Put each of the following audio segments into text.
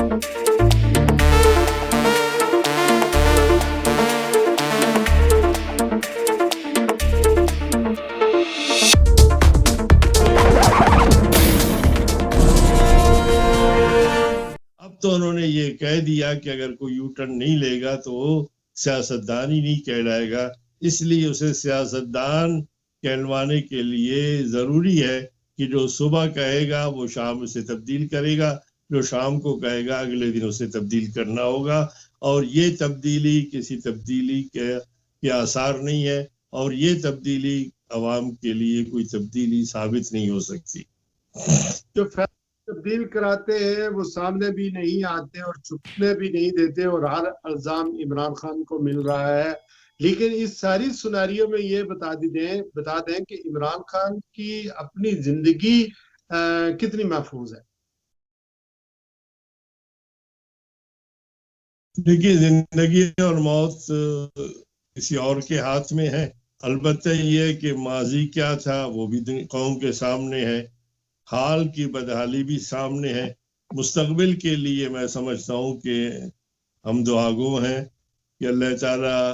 تو انہوں نے یہ کہہ دیا کہ اگر کوئی یو ٹرن نہیں لے گا تو وہ سیاستدان ہی نہیں کہلائے گا، اس لیے اسے سیاستدان کہلوانے کے لیے ضروری ہے کہ جو صبح کہے گا وہ شام سے تبدیل کرے گا، جو شام کو کہے گا اگلے دن اسے تبدیل کرنا ہوگا، اور یہ تبدیلی کسی تبدیلی کے آثار نہیں ہے، اور یہ تبدیلی عوام کے لیے کوئی تبدیلی ثابت نہیں ہو سکتی۔ جو تبدیل کراتے ہیں وہ سامنے بھی نہیں آتے اور چھپنے بھی نہیں دیتے، اور ہر الزام عمران خان کو مل رہا ہے۔ لیکن اس ساری سناریوں میں یہ بتا دیں کہ عمران خان کی اپنی زندگی کتنی محفوظ ہے؟ دیکھیے، زندگی اور موت کسی اور کے ہاتھ میں ہے۔ البتہ یہ کہ ماضی کیا تھا وہ بھی قوم کے سامنے ہے، حال کی بدحالی بھی سامنے ہے۔ مستقبل کے لیے میں سمجھتا ہوں کہ ہم دعاگو ہیں کہ اللہ تعالیٰ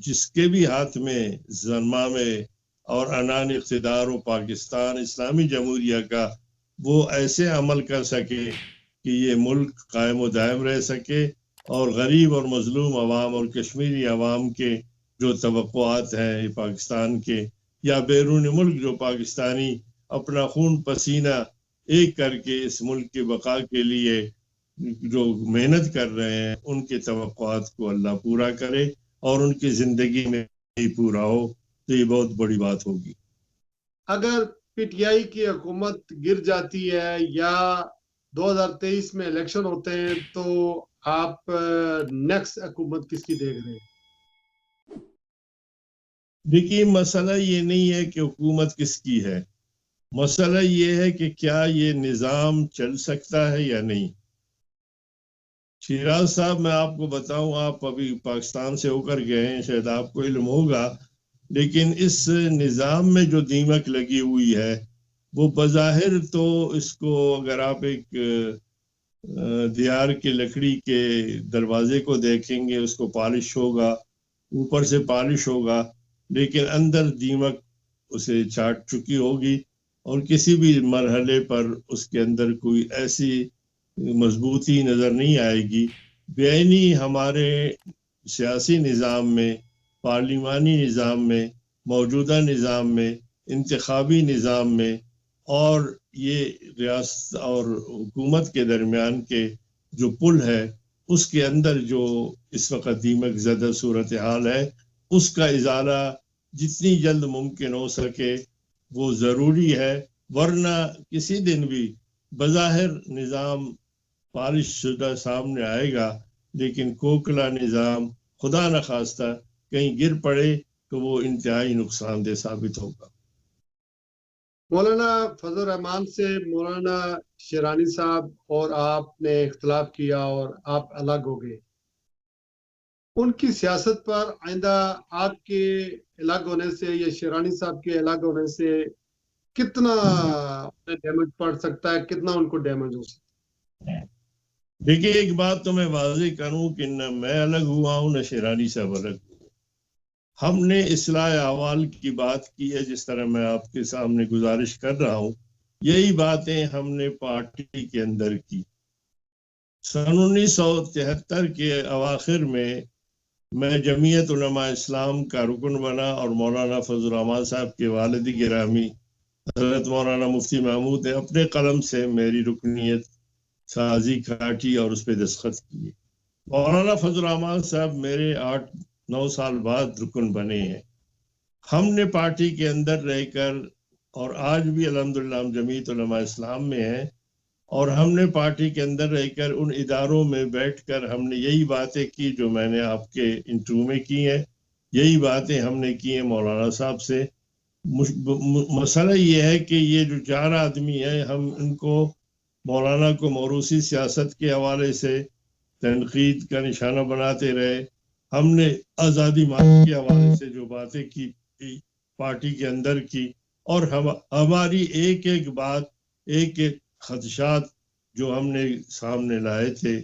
جس کے بھی ہاتھ میں زمام اور انان اقتدار و پاکستان اسلامی جمہوریہ کا، وہ ایسے عمل کر سکے کہ یہ ملک قائم و دائم رہ سکے، اور غریب اور مظلوم عوام اور کشمیری عوام کے جو توقعات ہیں پاکستان کے یا بیرون ملک جو پاکستانی اپنا خون پسینہ ایک کر کے اس ملک کے بقا کے لیے جو محنت کر رہے ہیں، ان کے توقعات کو اللہ پورا کرے اور ان کی زندگی میں ہی پورا ہو، تو یہ بہت بڑی بات ہوگی۔ اگر پی ٹی آئی کی حکومت گر جاتی ہے یا 2023 میں الیکشن ہوتے ہیں تو آپ نیکسٹ حکومت کس کی دیکھ رہے ہیں؟ دیکھیے، مسئلہ یہ نہیں ہے کہ حکومت کس کی ہے، مسئلہ یہ ہے کہ کیا یہ نظام چل سکتا ہے یا نہیں۔ شیراز صاحب، میں آپ کو بتاؤں، آپ ابھی پاکستان سے ہو کر گئے ہیں، شاید آپ کو علم ہوگا، لیکن اس نظام میں جو دیمک لگی ہوئی ہے وہ بظاہر تو اس کو اگر آپ ایک دیار کی لکڑی کے دروازے کو دیکھیں گے، اس کو پالش ہوگا، اوپر سے پالش ہوگا، لیکن اندر دیمک اسے چاٹ چکی ہوگی، اور کسی بھی مرحلے پر اس کے اندر کوئی ایسی مضبوطی نظر نہیں آئے گی۔ بینی ہمارے سیاسی نظام میں، پارلیمانی نظام میں، موجودہ نظام میں، انتخابی نظام میں، اور یہ ریاست اور حکومت کے درمیان کے جو پل ہے، اس کے اندر جو اس وقت دیمک زدہ صورتحال ہے، اس کا ازالہ جتنی جلد ممکن ہو سکے وہ ضروری ہے، ورنہ کسی دن بھی بظاہر نظام پالش شدہ سامنے آئے گا، لیکن کوکلا نظام خدا نخواستہ کہیں گر پڑے تو وہ انتہائی نقصان دہ ثابت ہوگا۔ مولانا فضل الرحمان سے مولانا شیرانی صاحب اور آپ نے اختلاف کیا اور آپ الگ ہو گئے، ان کی سیاست پر آئندہ آپ کے الگ ہونے سے یا شیرانی صاحب کے الگ ہونے سے کتنا ڈیمیج پڑ سکتا ہے، کتنا ان کو ڈیمیج ہو سکتا ہے؟ دیکھیے، ایک بات تو میں واضح کروں کہ نہ میں الگ ہوا ہوں نہ شیرانی صاحب الگ ہوئے۔ ہم نے اصلاح احوال کی بات کی ہے، جس طرح میں آپ کے سامنے گزارش کر رہا ہوں، یہی باتیں ہم نے پارٹی کے اندر کی۔ سن 1973 کے اواخر میں جمعیت علماء اسلام کا رکن بنا، اور مولانا فضل الرحمان صاحب کے والد گرامی حضرت مولانا مفتی محمود نے اپنے قلم سے میری رکنیت سازی کاٹی اور اس پہ دستخط کیے۔ مولانا فضل الرحمان صاحب میرے 8-9 سال بعد رکن بنے ہیں۔ ہم نے پارٹی کے اندر رہ کر، اور آج بھی الحمدللہ ہم جمعیت علماء اسلام میں ہیں، اور ہم نے پارٹی کے اندر رہ کر ان اداروں میں بیٹھ کر ہم نے یہی باتیں کی جو میں نے آپ کے انٹرویو میں کی ہیں، یہی باتیں ہم نے کی ہیں مولانا صاحب سے۔ مسئلہ یہ ہے کہ یہ جو 4 آدمی ہیں، ہم ان کو مولانا کو موروثی سیاست کے حوالے سے تنقید کا نشانہ بناتے رہے۔ ہم نے آزادی مارچ کے حوالے سے جو باتیں کی پارٹی کے اندر کی، اور ہماری ایک ایک بات، ایک ایک خدشات جو ہم نے سامنے لائے تھے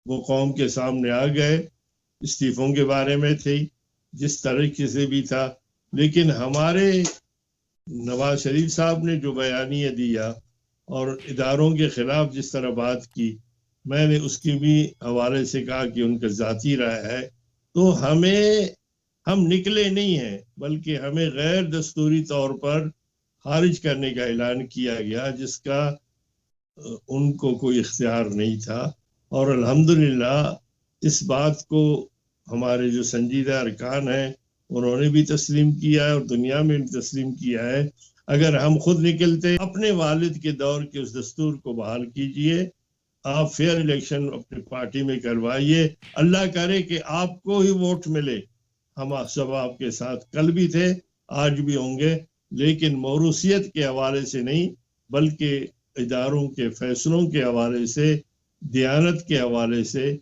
وہ قوم کے سامنے آ گئے، استعفوں کے بارے میں تھے جس طریقے سے بھی تھا، لیکن ہمارے نواز شریف صاحب نے جو بیانیہ دیا اور اداروں کے خلاف جس طرح بات کی، میں نے اس کی بھی حوالے سے کہا کہ ان کا ذاتی رائے ہے، تو ہم نکلے نہیں ہیں بلکہ ہمیں غیر دستوری طور پر خارج کرنے کا اعلان کیا گیا جس کا ان کو کوئی اختیار نہیں تھا، اور الحمدللہ اس بات کو ہمارے جو سنجیدہ ارکان ہیں انہوں نے بھی تسلیم کیا ہے اور دنیا میں بھی تسلیم کیا ہے۔ اگر ہم خود نکلتے، اپنے والد کے دور کے اس دستور کو بحال کیجئے، آپ فیئر الیکشن اپنی پارٹی میں کروائیے، اللہ کرے کہ آپ کو ہی ووٹ ملے، ہم سب آپ کے ساتھ کل بھی تھے آج بھی ہوں گے، لیکن موروثیت کے حوالے سے نہیں بلکہ اداروں کے فیصلوں کے حوالے سے، دیانت کے حوالے سے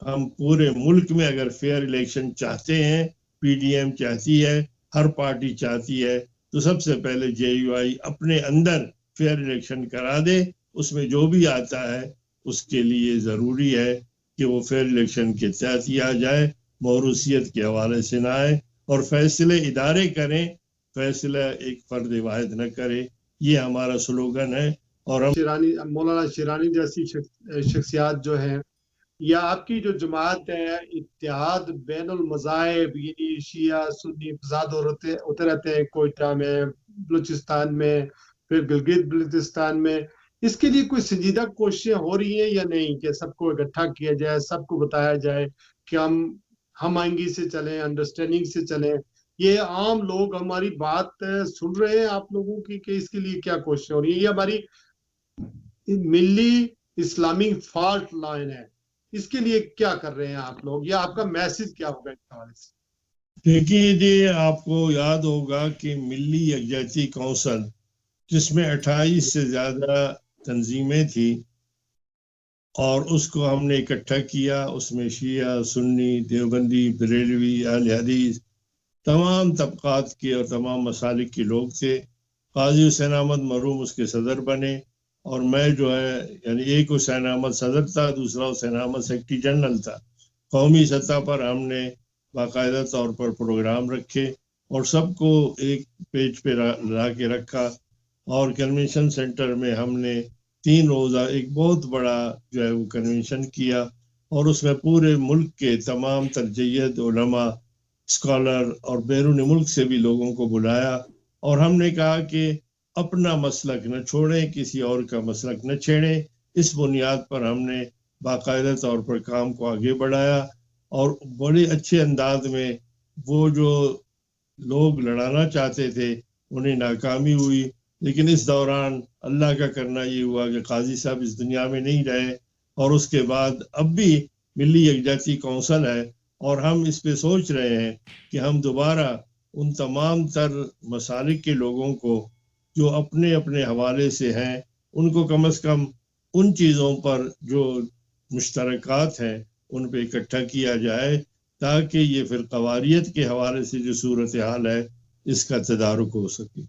ہم پورے ملک میں اگر فیئر الیکشن چاہتے ہیں، پی ڈی ایم چاہتی ہے، ہر پارٹی چاہتی ہے، تو سب سے پہلے جے یو آئی اپنے اندر فیئر الیکشن کرا دے، اس میں جو بھی آتا ہے اس کے لیے ضروری ہے کہ وہ فیئر الیکشن کے تحت ہی آ جائے، موروثیت کے حوالے سے نہ آئے، اور فیصلے ادارے کریں، فیصلہ ایک فرد واحد نہ کرے، یہ ہمارا سلوگن ہے۔ اور ہم مولانا شیرانی جیسی شخصیات جو ہیں یا آپ کی جو جماعت ہے اتحاد بین المذاہب، یعنی شیعہ سنی فساد ہوتے رہتے ہیں کوئٹہ میں، بلوچستان میں، پھر گلگت بلتستان میں، اس کے لیے کوئی سنجیدہ کوششیں ہو رہی ہیں یا نہیں کہ سب کو اکٹھا کیا جائے، سب کو بتایا جائے کہ ہم آہنگی سے چلیں، انڈرسٹینڈنگ سے چلیں؟ یہ عام لوگ ہماری بات سن رہے ہیں آپ لوگوں کی کہ اس کے لیے کیا کوششیں ہو رہی ہیں؟ یہ ہماری ملی اسلامک فالٹ لائن ہے، اس کے لیے کیا کر رہے ہیں آپ لوگ، یا آپ کا میسج کیا ہوگا اس حوالے سے؟ دیکھیے جی، آپ کو یاد ہوگا کہ ملی یکجہتی کونسل جس میں 28 سے زیادہ تنظیمیں تھیں اور اس کو ہم نے اکٹھا کیا، اس میں شیعہ، سنی، دیوبندی، بریلوی، اہل حدیث، تمام طبقات کے اور تمام مسالک کے لوگ تھے۔ قاضی حسین احمد مرحوم اس کے صدر بنے، اور میں جو ہے یعنی ایک حسین احمد صدر تھا، دوسرا حسین احمد سیکرٹری جنرل تھا۔ قومی سطح پر ہم نے باقاعدہ طور پر پروگرام رکھے اور سب کو ایک پیج پہ لا کے رکھا، اور کنونشن سینٹر میں ہم نے 3 روزہ ایک بہت بڑا جو ہے وہ کنونشن کیا، اور اس میں پورے ملک کے تمام ترجیحات علماء، اسکالر اور بیرون ملک سے بھی لوگوں کو بلایا، اور ہم نے کہا کہ اپنا مسلک نہ چھوڑیں، کسی اور کا مسلک نہ چھیڑیں۔ اس بنیاد پر ہم نے باقاعدہ طور پر کام کو آگے بڑھایا، اور بڑے اچھے انداز میں وہ جو لوگ لڑانا چاہتے تھے انہیں ناکامی ہوئی، لیکن اس دوران اللہ کا کرنا یہ ہوا کہ قاضی صاحب اس دنیا میں نہیں رہے، اور اس کے بعد اب بھی ملی یکجہتی کونسل ہے، اور ہم اس پہ سوچ رہے ہیں کہ ہم دوبارہ ان تمام تر مسالک کے لوگوں کو جو اپنے اپنے حوالے سے ہیں ان کو کم از کم ان چیزوں پر جو مشترکات ہیں ان پہ اکٹھا کیا جائے، تاکہ یہ فرقہ واریت کے حوالے سے جو صورتحال ہے اس کا تدارک ہو سکے۔